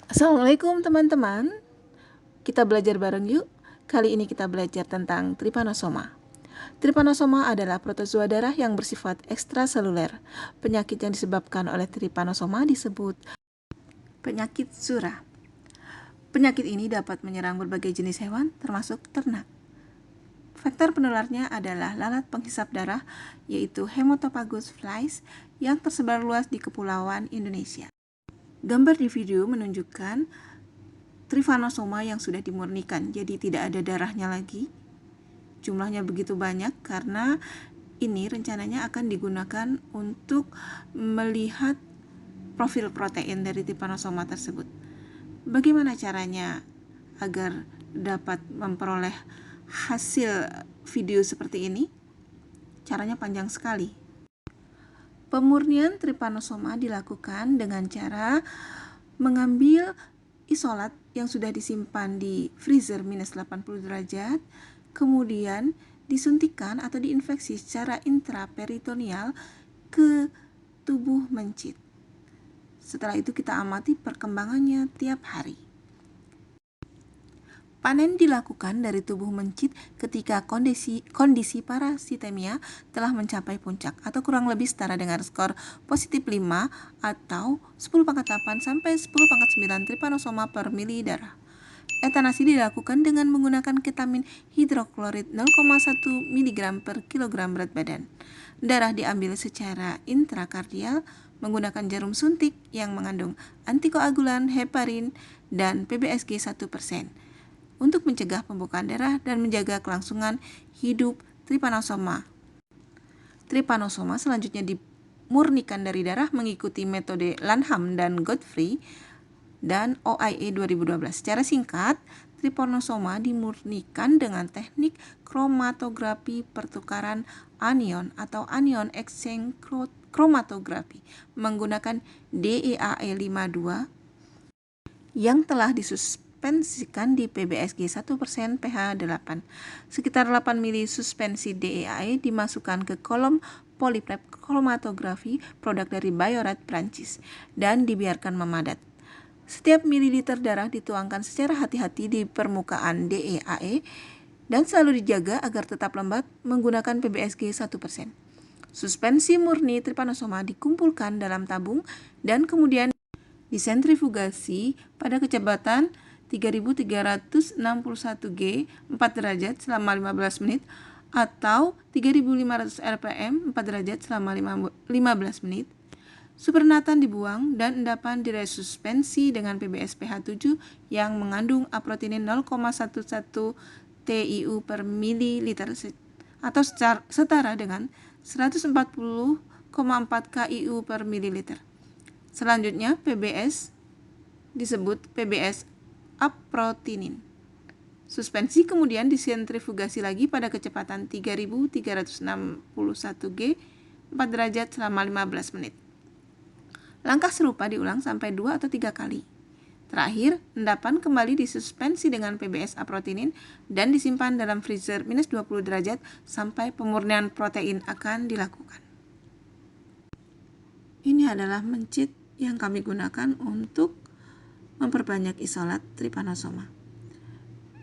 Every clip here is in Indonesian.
Assalamualaikum teman-teman, kita belajar bareng yuk. Kali ini kita belajar tentang Trypanosoma. Trypanosoma adalah protozoa darah yang bersifat ekstraseluler. Penyakit yang disebabkan oleh Trypanosoma disebut penyakit Zura. Penyakit ini dapat menyerang berbagai jenis hewan, termasuk ternak. Faktor penularnya adalah lalat penghisap darah, yaitu Haematopagus flies, yang tersebar luas di kepulauan Indonesia. Gambar di video menunjukkan Trypanosoma yang sudah dimurnikan, jadi tidak ada darahnya lagi. Jumlahnya begitu banyak karena ini rencananya akan digunakan untuk melihat profil protein dari Trypanosoma tersebut. Bagaimana caranya agar dapat memperoleh hasil video seperti ini? Caranya panjang sekali. Pemurnian Trypanosoma dilakukan dengan cara mengambil isolat yang sudah disimpan di freezer minus 80 derajat, kemudian disuntikan atau diinfeksi secara intraperitoneal ke tubuh mencit. Setelah itu kita amati perkembangannya tiap hari. Panen dilakukan dari tubuh mencit ketika kondisi parasitemia telah mencapai puncak atau kurang lebih setara dengan skor positif 5 atau 10⁸ sampai 10⁹ Trypanosoma per mili darah. Etanasi dilakukan dengan menggunakan ketamin hidroklorid 0,1 mg per kilogram berat badan. Darah diambil secara intrakardial menggunakan jarum suntik yang mengandung antikoagulan, heparin, dan PBSG 1% untuk mencegah pembukaan darah dan menjaga kelangsungan hidup Trypanosoma. Trypanosoma selanjutnya dimurnikan dari darah mengikuti metode Lanham dan Godfrey dan OIE 2012. Secara singkat, Trypanosoma dimurnikan dengan teknik kromatografi pertukaran anion atau anion exchange chromatography menggunakan DEAE52 yang telah disuspensikan di PBSG 1% pH 8. Sekitar 8 mili suspensi DEAE dimasukkan ke kolom polyprep kromatografi produk dari Biorat Prancis dan dibiarkan memadat. Setiap mililiter darah dituangkan secara hati-hati di permukaan DEAE dan selalu dijaga agar tetap lembab menggunakan PBSG 1%. Suspensi murni Trypanosoma dikumpulkan dalam tabung dan kemudian disentrifugasi pada kecepatan 3361 G 4 derajat selama 15 menit atau 3500 rpm 4 derajat selama 15 menit. Supernatan dibuang dan endapan diresuspensi dengan PBS pH 7 yang mengandung aproteinin 0,11 TIU per mililiter atau setara dengan 140,4 KIU per mililiter. Selanjutnya, PBS disebut PBS aproteinin. Suspensi kemudian disentrifugasi lagi pada kecepatan 3361 G 4 derajat selama 15 menit. Langkah serupa diulang sampai 2 atau 3 kali. Terakhir, endapan kembali disuspensi dengan PBS aproteinin dan disimpan dalam freezer minus 20 derajat sampai pemurnian protein akan dilakukan. Ini adalah mencit yang kami gunakan untuk memperbanyak isolat Trypanosoma.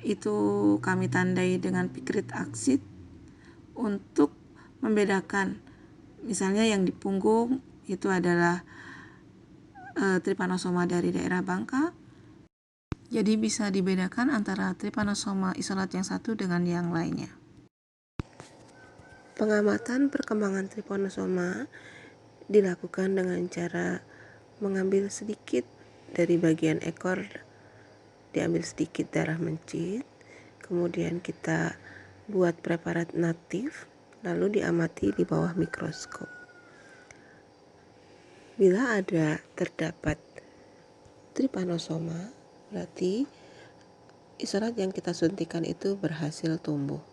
Itu kami tandai dengan pikrit aksid untuk membedakan. Misalnya yang di punggung itu adalah Trypanosoma dari daerah Bangka. Jadi bisa dibedakan antara Trypanosoma isolat yang satu dengan yang lainnya. Pengamatan perkembangan Trypanosoma dilakukan dengan cara mengambil sedikit dari bagian ekor, diambil sedikit darah mencit, kemudian kita buat preparat natif, lalu diamati di bawah mikroskop. Bila terdapat Trypanosoma, berarti isolat yang kita suntikan itu berhasil tumbuh.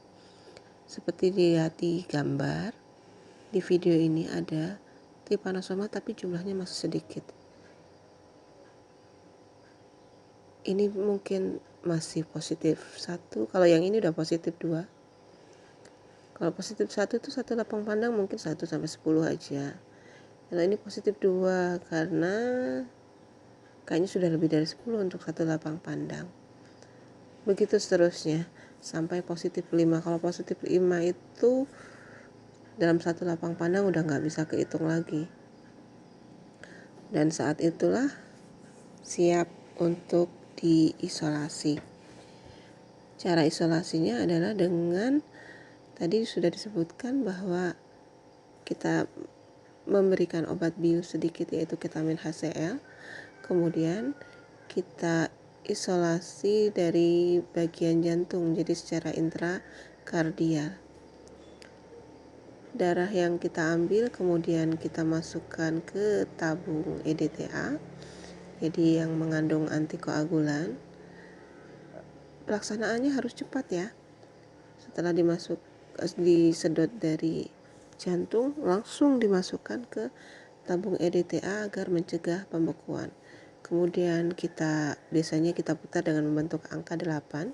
Seperti dilihat di gambar, di video ini ada Trypanosoma tapi jumlahnya masih sedikit. Ini mungkin masih positif 1, kalau yang ini udah positif 2. Kalau positif 1 itu satu lapang pandang mungkin 1-10 aja. Kalau ini positif 2 karena kayaknya sudah lebih dari 10 untuk satu lapang pandang. Begitu seterusnya sampai positif 5. Kalau positif 5 itu dalam satu lapang pandang udah nggak bisa kehitung lagi. Dan saat itulah siap untuk diisolasi. Cara isolasinya adalah dengan tadi sudah disebutkan bahwa kita memberikan obat bius sedikit yaitu ketamin HCl. Kemudian kita isolasi dari bagian jantung jadi secara intrakardial. Darah yang kita ambil kemudian kita masukkan ke tabung EDTA, jadi yang mengandung antikoagulan. Pelaksanaannya harus cepat ya. Setelah disedot dari jantung, langsung dimasukkan ke tabung EDTA agar mencegah pembekuan. Kemudian biasanya kita putar dengan membentuk angka 8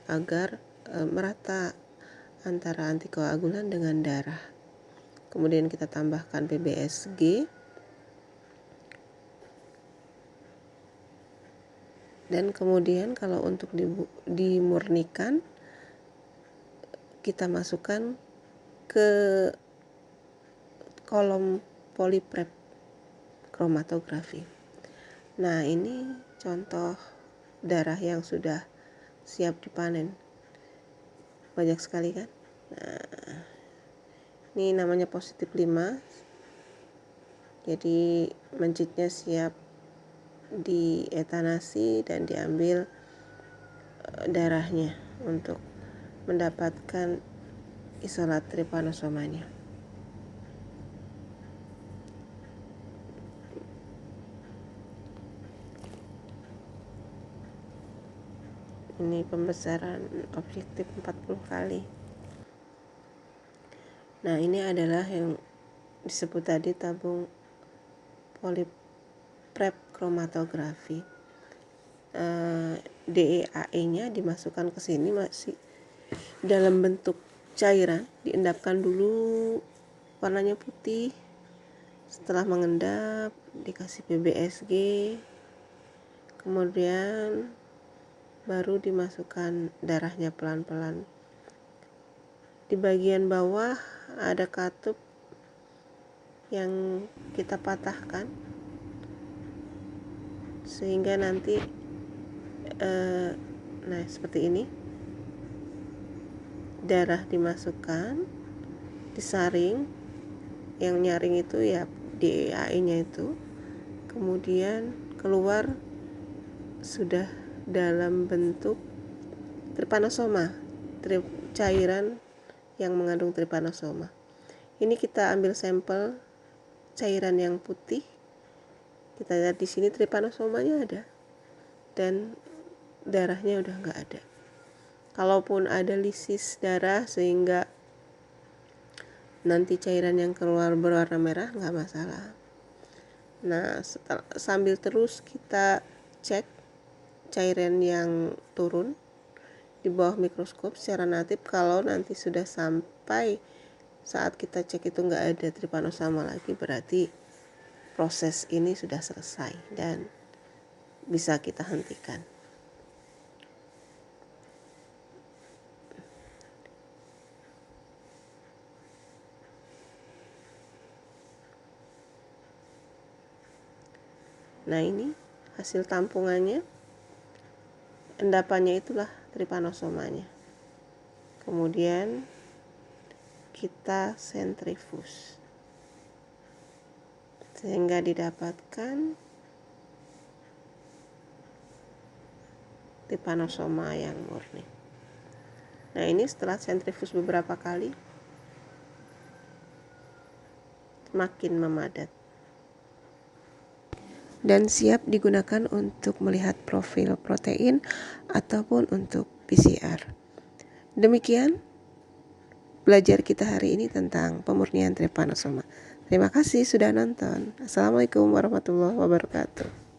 agar merata antara antikoagulan dengan darah. Kemudian kita tambahkan PBSG dan kemudian kalau untuk dimurnikan kita masukkan ke kolom poliprep kromatografi. Nah, ini contoh darah yang sudah siap dipanen. Banyak sekali kan? Nah, ini namanya positif 5. Jadi mencitnya siap dietanasi dan diambil darahnya untuk mendapatkan isolat trypanosomanya. Ini pembesaran objektif 40 kali. Nah, ini adalah yang disebut tadi tabung poliprep kromatografi. DEAE-nya dimasukkan ke sini masih dalam bentuk cairan, diendapkan dulu warnanya putih. Setelah mengendap dikasih PBSG, kemudian baru dimasukkan darahnya pelan-pelan. Di bagian bawah ada katup yang kita patahkan sehingga nanti nah seperti ini, darah dimasukkan, disaring, yang nyaring itu ya DEAE-nya itu, kemudian keluar sudah dalam bentuk trypanosoma, cairan yang mengandung trypanosoma. Ini kita ambil sampel cairan yang putih. Kita lihat di sini trypanosomanya ada dan darahnya udah nggak ada. Kalaupun ada lisis darah sehingga nanti cairan yang keluar berwarna merah, nggak masalah. Nah, sambil terus kita cek cairan yang turun di bawah mikroskop secara natif. Kalau nanti sudah sampai saat kita cek itu nggak ada trypanosoma lagi, berarti proses ini sudah selesai dan bisa kita hentikan. Nah, ini hasil tampungannya. Endapannya itulah trypanosomanya. Kemudian kita sentrifus sehingga didapatkan trypanosoma yang murni. Nah, ini setelah sentrifus beberapa kali makin memadat dan siap digunakan untuk melihat profil protein ataupun untuk PCR. Demikian belajar kita hari ini tentang pemurnian trypanosoma. Terima kasih sudah nonton. Assalamualaikum warahmatullahi wabarakatuh.